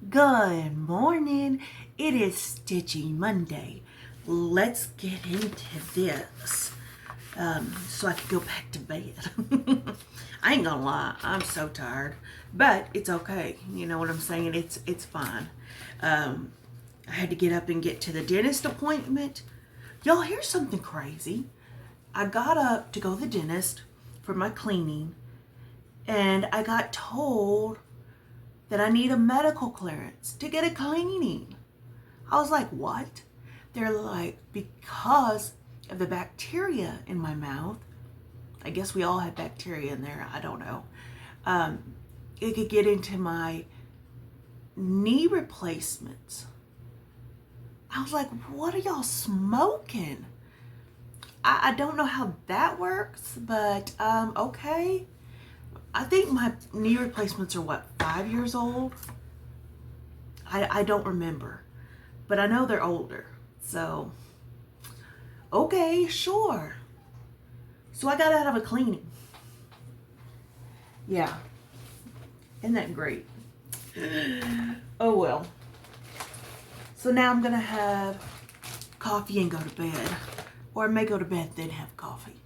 Good morning. It is Stitchy Monday. Let's get into this so I can go back to bed. I ain't gonna lie, I'm so tired, but it's okay. You know what I'm saying? It's fine. I had to get up and get to the dentist appointment. Y'all, here's something crazy. I got up to go to the dentist for my cleaning, and I got told that I need a medical clearance to get a cleaning. I was like, what? They're like, because of the bacteria in my mouth. I guess we all have bacteria in there. I don't know. It could get into my knee replacements. I was like, what are y'all smoking? I don't know how that works, but okay. I think my knee replacements are what, 5 years old? I don't remember, but I know they're older. So, okay, sure. So I got out of a cleaning. Yeah. Isn't that great? Oh well. So now I'm gonna have coffee and go to bed. Or I may go to bed then have coffee.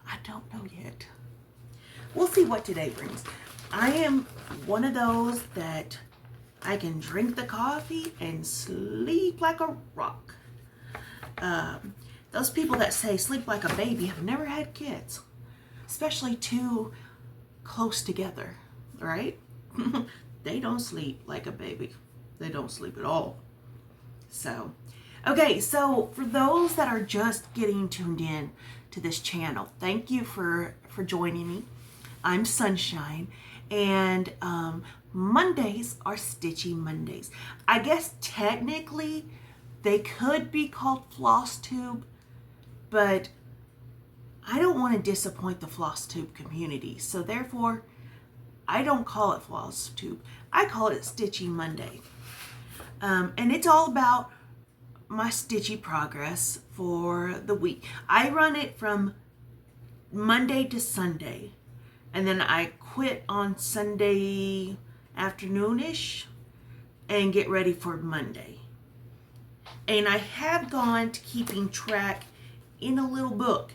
I don't know yet. We'll see what today brings. I am one of those that I can drink the coffee and sleep like a rock. Those people that say sleep like a baby have never had kids, especially too close together, right? They don't sleep like a baby. They don't sleep at all. So, okay, so for those that are just getting tuned in to this channel, thank you for joining me. I'm Sunshine, and Mondays are Stitchy Mondays. I guess technically they could be called floss tube, but I don't want to disappoint the floss tube community, so therefore I don't call it floss tube. I call it Stitchy Monday, and it's all about my stitchy progress for the week. I run it from Monday to Sunday, and then I quit on Sunday afternoonish and get ready for Monday. And I have gone to keeping track in a little book.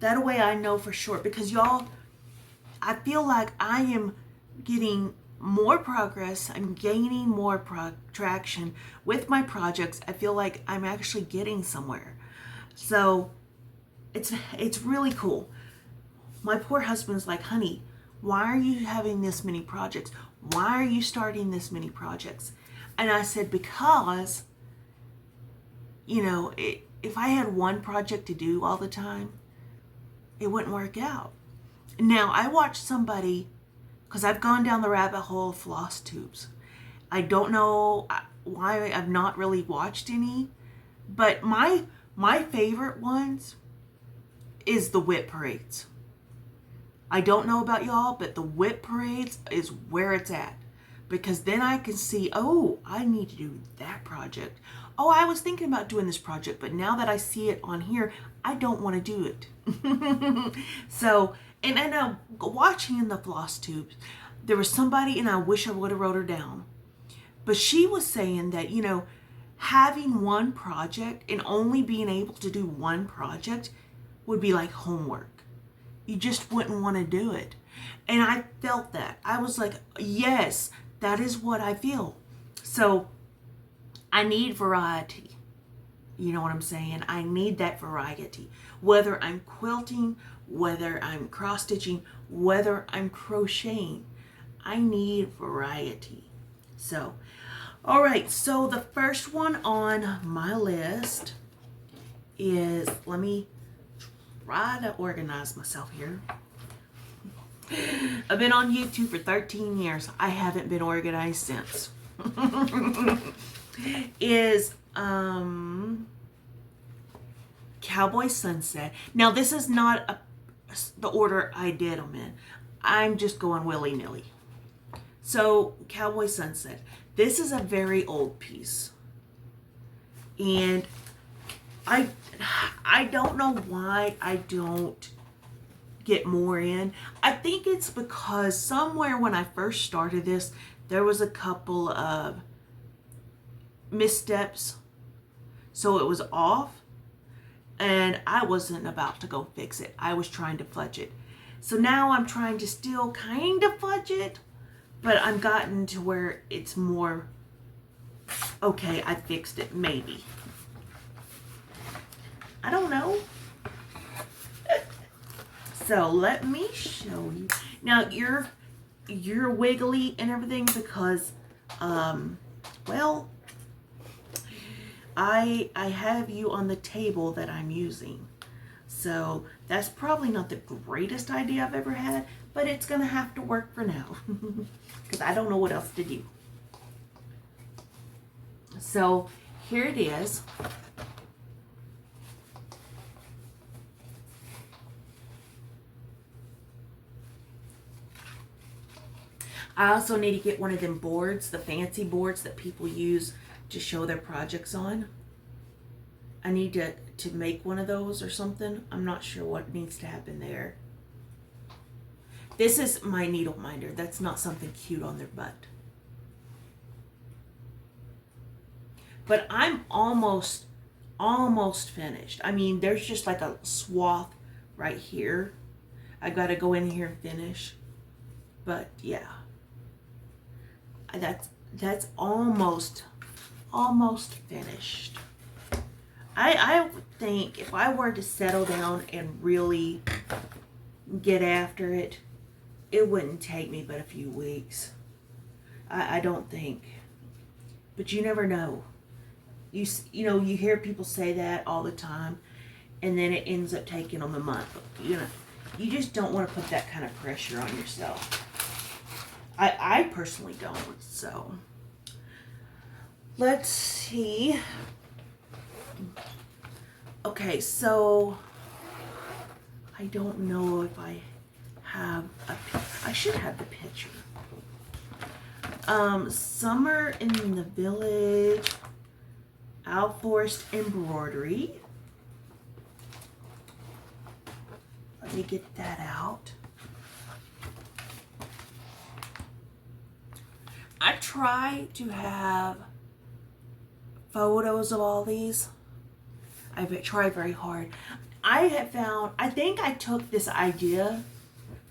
That way I know for sure, because y'all, I feel like I am getting more progress. I'm gaining more traction with my projects. I feel like I'm actually getting somewhere. So it's really cool. My poor husband's like, honey, why are you having this many projects? Why are you starting this many projects? And I said, because, you know, if I had one project to do all the time, it wouldn't work out. Now, I watched somebody, because I've gone down the rabbit hole of floss tubes. I don't know why I've not really watched any, but my favorite ones is the whip parades. I don't know about y'all, but the whip parades is where it's at. Because then I can see, oh, I need to do that project. Oh, I was thinking about doing this project, but now that I see it on here, I don't want to do it. So, and I know, watching in the floss tubes, there was somebody, and I wish I would have wrote her down, but she was saying that, you know, having one project and only being able to do one project would be like homework. You just wouldn't want to do it. And I felt that. I was like, yes, that is what I feel. So I need variety. You know what I'm saying? I need that variety. Whether I'm quilting, whether I'm cross-stitching, whether I'm crocheting, I need variety. So, all right. So the first one on my list is, let me try to organize myself here. I've been on YouTube for 13 years. I haven't been organized since. Is Cowboy Sunset. Now this is not the order I did them in. I'm just going willy-nilly. So Cowboy Sunset. This is a very old piece. And I don't know why I don't get more in. I think it's because somewhere when I first started this, there was a couple of missteps. So it was off, and I wasn't about to go fix it. I was trying to fudge it. So now I'm trying to still kind of fudge it, but I'm gotten to where it's more, okay, I fixed it, maybe. I don't know. So let me show you. Now you're wiggly and everything because, well, I have you on the table that I'm using. So that's probably not the greatest idea I've ever had, but it's gonna have to work for now because I don't know what else to do. So here it is. I also need to get one of them boards, the fancy boards that people use to show their projects on. I need to make one of those or something. I'm not sure what needs to happen there. This is my needle minder. That's not something cute on their butt. But I'm almost finished. I mean, there's just like a swath right here. I got to go in here and finish. But yeah. That's almost finished. I would think if I were to settle down and really get after it, it wouldn't take me but a few weeks. I don't think. But you never know. You know, you hear people say that all the time, and then it ends up taking them a month. You know, you just don't want to put that kind of pressure on yourself. I personally don't, so let's see. Okay, so I don't know if I have I should have the picture. Summer in the Village, Owl Forest Embroidery. Let me get that out. I try to have photos of all these. I've tried very hard. I have found, I think I took this idea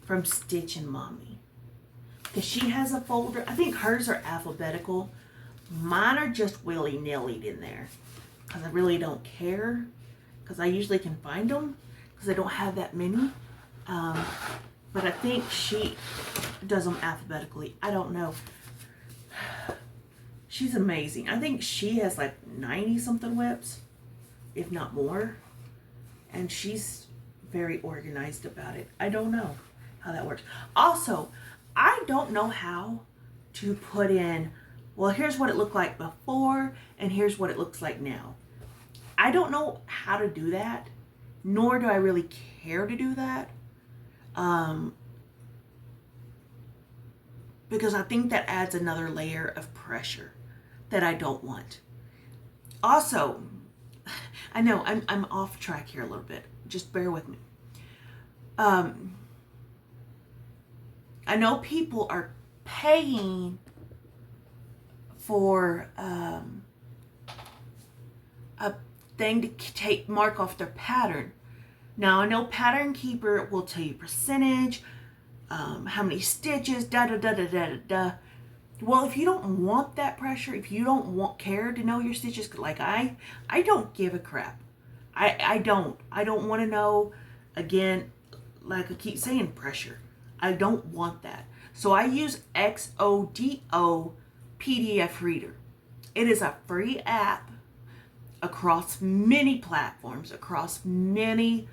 from Stitchy Monday, because she has a folder. I think hers are alphabetical. Mine are just willy-nilly in there because I really don't care, because I usually can find them because I don't have that many. But I think she does them alphabetically. I don't know. She's amazing. I think she has like 90 something whips, if not more. And she's very organized about it. I don't know how that works. Also, I don't know how to put in, well, here's what it looked like before and here's what it looks like now. I don't know how to do that, nor do I really care to do that. Because I think that adds another layer of pressure that I don't want. Also, I know I'm off track here a little bit. Just bear with me. I know people are paying for a thing to mark off their pattern. Now I know Pattern Keeper will tell you percentage, how many stitches, da da da da da da da. Well, if you don't want that pressure, if you don't care to know your stitches, like I don't give a crap. I don't want to know. Again, like I keep saying, pressure. I don't want that. So I use XODO PDF Reader. It is a free app across many platforms, across many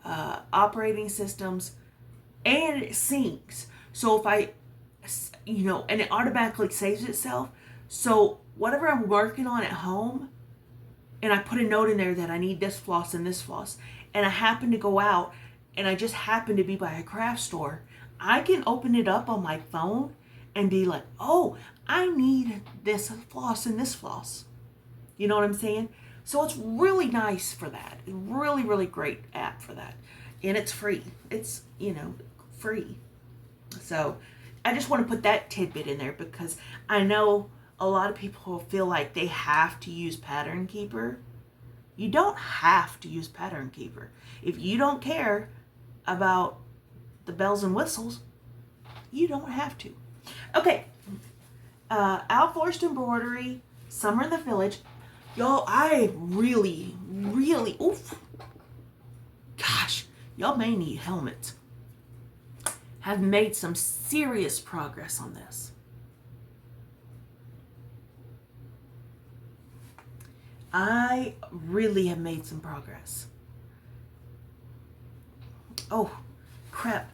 operating systems, and it syncs. So if I, and it automatically saves itself. So whatever I'm working on at home, and I put a note in there that I need this floss and this floss, and I happen to go out and I just happen to be by a craft store, I can open it up on my phone and be like, oh, I need this floss and this floss. You know what I'm saying? So it's really nice for that. Really, really great app for that. and it's free. It's, free. So I just want to put that tidbit in there because I know a lot of people feel like they have to use Pattern Keeper. You don't have to use Pattern Keeper. If you don't care about the bells and whistles, you don't have to. Okay, Al Forced Embroidery, Summer in the Village. Y'all, I really, oof. Gosh, y'all may need helmets. Have made some serious progress on this. I really have made some progress. Oh, crap.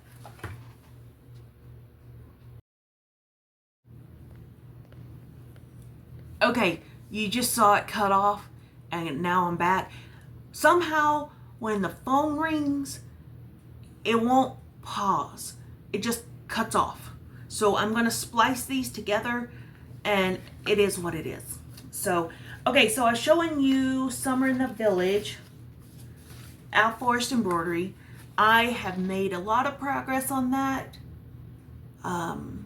Okay, you just saw it cut off, and now I'm back. Somehow, when the phone rings, it won't pause. It just cuts off. So I'm going to splice these together, and it is what it is. So, okay, so I was showing you Summer in the Village, Al Forced Embroidery. I have made a lot of progress on that. And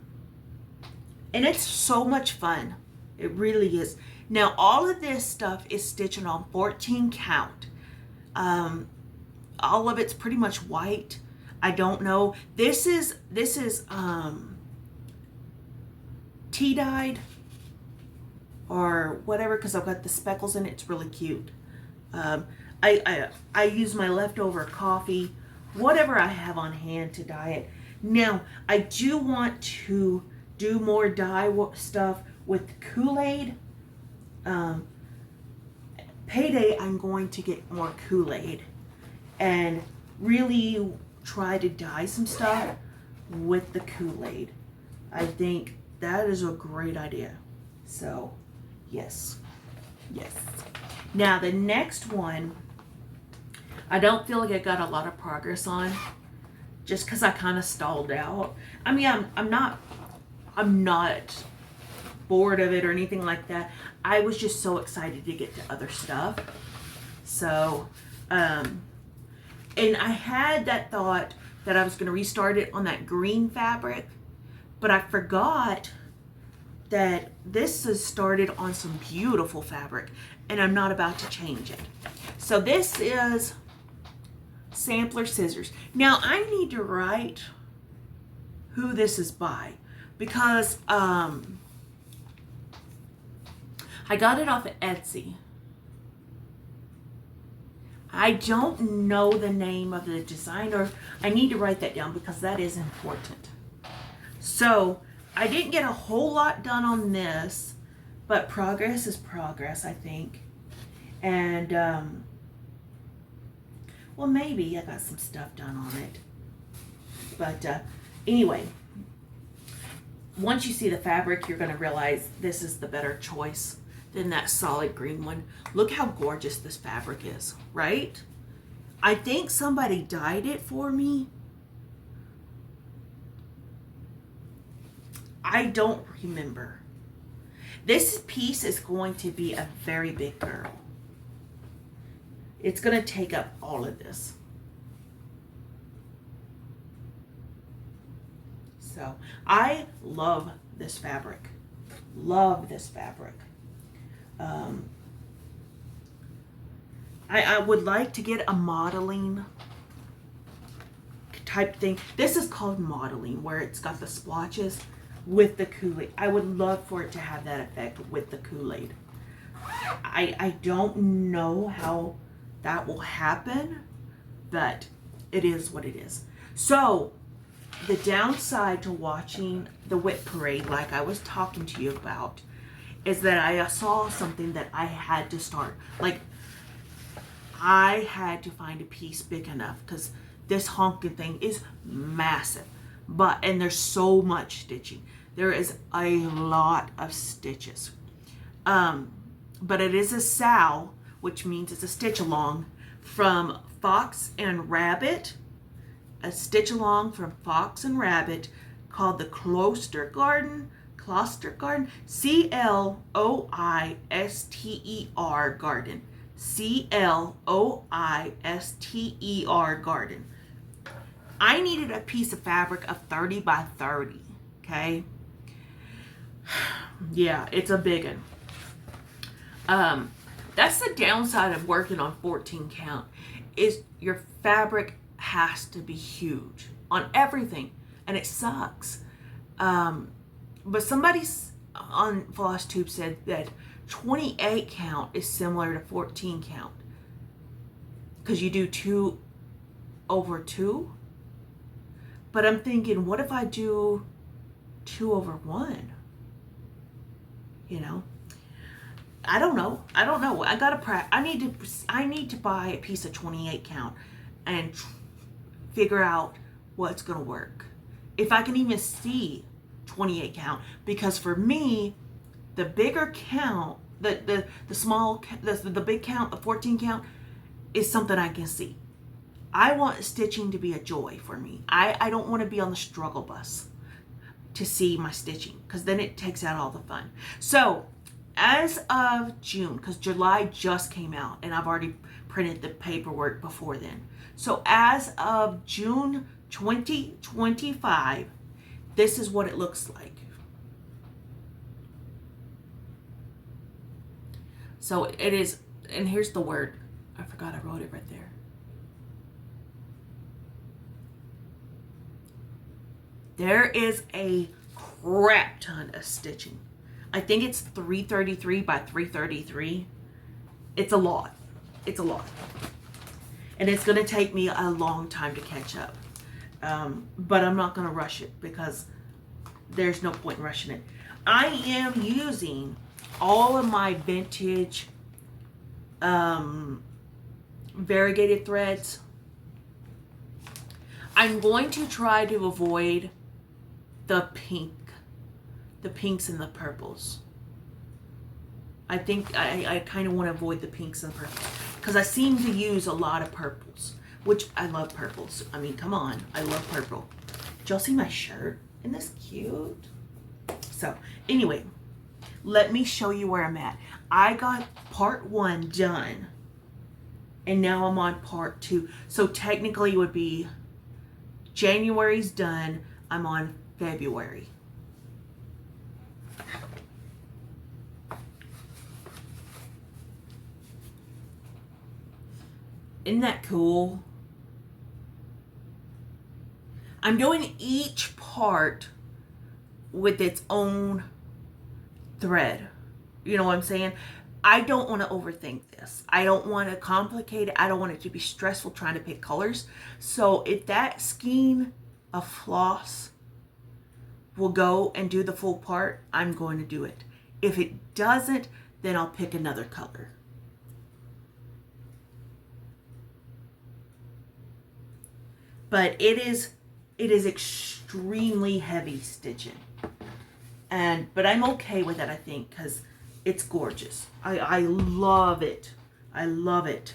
it's so much fun. It really is. Now, all of this stuff is stitching on 14 count. All of it's pretty much white. I don't know. This is tea dyed or whatever, because I've got the speckles in it. It's really cute. I use my leftover coffee, whatever I have on hand to dye it. Now, I do want to do more dye stuff with Kool-Aid. Payday, I'm going to get more Kool-Aid and really try to dye some stuff with the Kool-Aid. I think that is a great idea. So, yes. Now, the next one, I don't feel like I got a lot of progress on, just because I kind of stalled out. I mean, I'm not bored of it or anything like that. I was just so excited to get to other stuff. So, and I had that thought that I was going to restart it on that green fabric, but I forgot that this is started on some beautiful fabric, and I'm not about to change it. So this is Sampler Scissors. Now, I need to write who this is by, because I got it off of Etsy. I don't know the name of the designer. I need to write that down because that is important. So I didn't get a whole lot done on this, but progress is progress, I think. And, well, maybe I got some stuff done on it. But anyway, once you see the fabric, you're going to realize this is the better choice than that solid green one. Look how gorgeous this fabric is, right? I think somebody dyed it for me. I don't remember. This piece is going to be a very big girl. It's going to take up all of this. So I love this fabric. Love this fabric. I would like to get a modeling type thing. This is called modeling, where it's got the splotches with the Kool-Aid. I would love for it to have that effect with the Kool-Aid. I don't know how that will happen, but it is what it is. So the downside to watching the Whip Parade, like I was talking to you about, is that I saw something that I had to start. Like, I had to find a piece big enough, because this honking thing is massive. And there's so much stitching. There is a lot of stitches. But it is a SAL, which means it's a stitch along from Fox and Rabbit. A stitch along from Fox and Rabbit called the Cloister Garden. C-L-O-I-S-T-E-R Garden. C-L-O-I-S-T-E-R Garden. I needed a piece of fabric of 30 by 30, okay? Yeah, it's a big one. That's the downside of working on 14 count, is your fabric has to be huge on everything, and it sucks. But somebody on FlossTube said that 28 count is similar to 14 count because you do 2 over 2. But I'm thinking, what if I do 2 over 1? You know, I don't know. I need to buy a piece of 28 count and figure out what's gonna work. If I can even see 28 count, because for me, the bigger count, the small, the big count, the 14 count is something I can see. I want stitching to be a joy for me. I don't want to be on the struggle bus to see my stitching, because then it takes out all the fun. So as of June, because July just came out and I've already printed the paperwork before then. So as of June 2025, this is what it looks like. So it is, and here's the word. I forgot I wrote it right there. There is a crap ton of stitching. I think it's 333 by 333. It's a lot. It's a lot. And it's going to take me a long time to catch up. But I'm not going to rush it because there's no point in rushing it. I am using all of my vintage variegated threads. I'm going to try to avoid the pinks and the purples. I think I kind of want to avoid the pinks and purples because I seem to use a lot of purples, which I love purples. I mean, come on, I love purple. Did y'all see my shirt? Isn't this cute? So anyway, let me show you where I'm at. I got part 1 done and now I'm on part 2. So technically it would be January's done. I'm on February. Isn't that cool? I'm doing each part with its own thread. You know what I'm saying? I don't want to overthink this. I don't want to complicate it. I don't want it to be stressful trying to pick colors. So if that skein of floss will go and do the full part, I'm going to do it. If it doesn't, then I'll pick another color. But it is extremely heavy stitching. But I'm okay with it, I think, because it's gorgeous. I love it. I love it.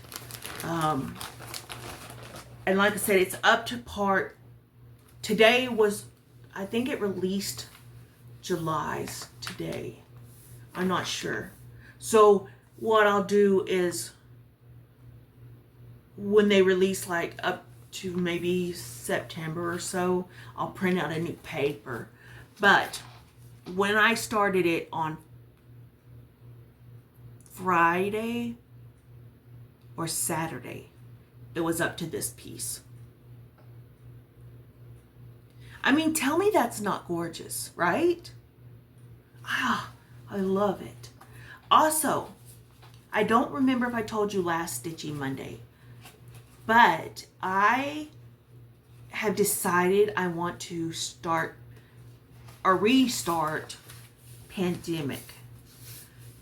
And like I said, it's up to part. Today was, I think it released July's today. I'm not sure. So what I'll do is when they release like up to maybe September or so, I'll print out a new paper. But when I started it on Friday or Saturday, it was up to this piece. I mean, tell me that's not gorgeous, right? Ah, I love it. Also, I don't remember if I told you last Stitchy Monday, but I have decided I want to start or restart Pandemic.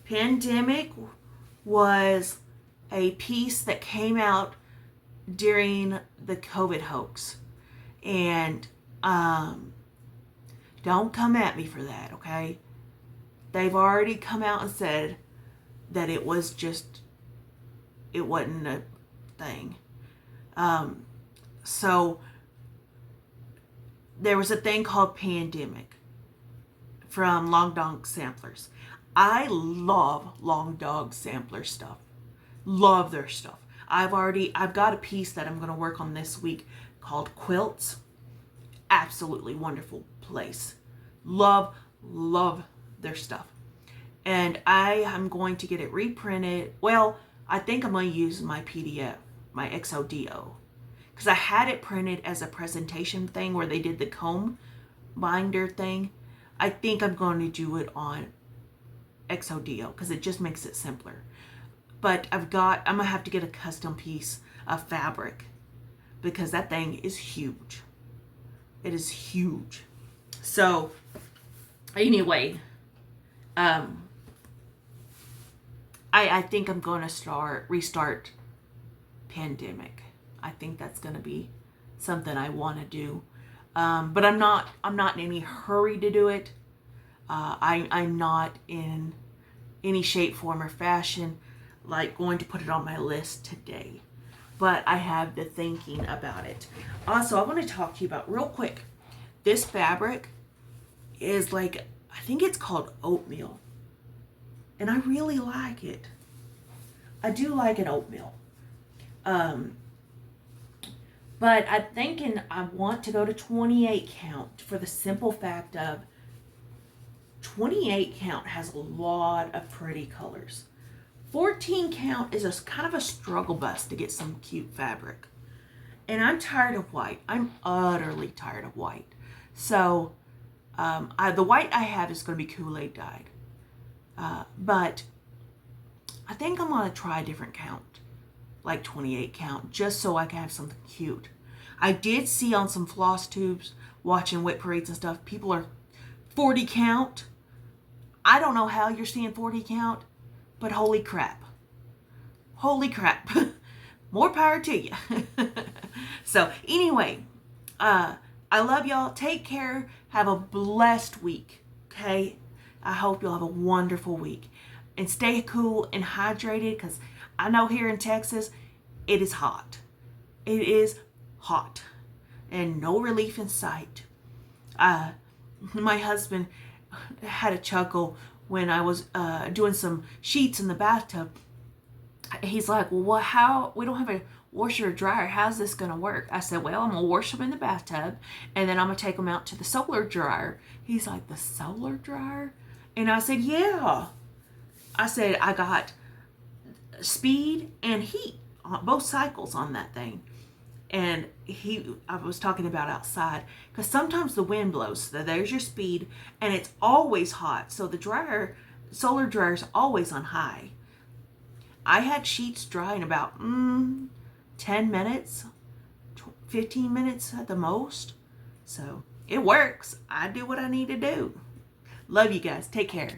Pandemic was a piece that came out during the COVID hoax. And don't come at me for that, okay? They've already come out and said that it wasn't a thing. So there was a thing called Pandemic from Long Dog Samplers. I love Long Dog Sampler stuff. Love their stuff. I've got a piece that I'm going to work on this week called Quilts. Absolutely wonderful place. Love their stuff. And I am going to get it reprinted. Well, I think I'm going to use my PDF, my XODO. Because I had it printed as a presentation thing where they did the comb binder thing. I think I'm going to do it on XODO because it just makes it simpler. But I'm going to have to get a custom piece of fabric because that thing is huge. It is huge. So, anyway, I think I'm going to restart Pandemic. I think that's going to be something I want to do. But I'm not in any hurry to do it. I'm not in any shape, form, or fashion like going to put it on my list today. But I have the thinking about it. Also, I want to talk to you about real quick. This fabric is like, I think it's called oatmeal. And I really like it. I do like an oatmeal. But I'm thinking I want to go to 28 count for the simple fact of 28 count has a lot of pretty colors. 14 count is a kind of a struggle bus to get some cute fabric. And I'm tired of white. I'm utterly tired of white. So the white I have is going to be Kool-Aid dyed. But I think I'm going to try a different count, like 28 count, just so I can have something cute. I did see on some floss tubes, watching WIC parades and stuff, people are 40 count. I don't know how you're seeing 40 count, but holy crap. Holy crap. More power to you. So anyway, I love y'all. Take care. Have a blessed week. Okay? I hope you'll have a wonderful week. And stay cool and hydrated because I know here in Texas, it is hot. It is hot. And no relief in sight. My husband had a chuckle when I was doing some sheets in the bathtub. He's like, well, how? We don't have a washer or dryer. How's this going to work? I said, well, I'm going to wash them in the bathtub, and then I'm going to take them out to the solar dryer. He's like, the solar dryer? And I said, yeah. I said, I got speed and heat, both cycles on that thing. And I was talking about outside, because sometimes the wind blows, so there's your speed, and it's always hot. So the solar dryer is always on high. I had sheets dry in about 10 minutes, 15 minutes at the most. So it works. I do what I need to do. Love you guys. Take care.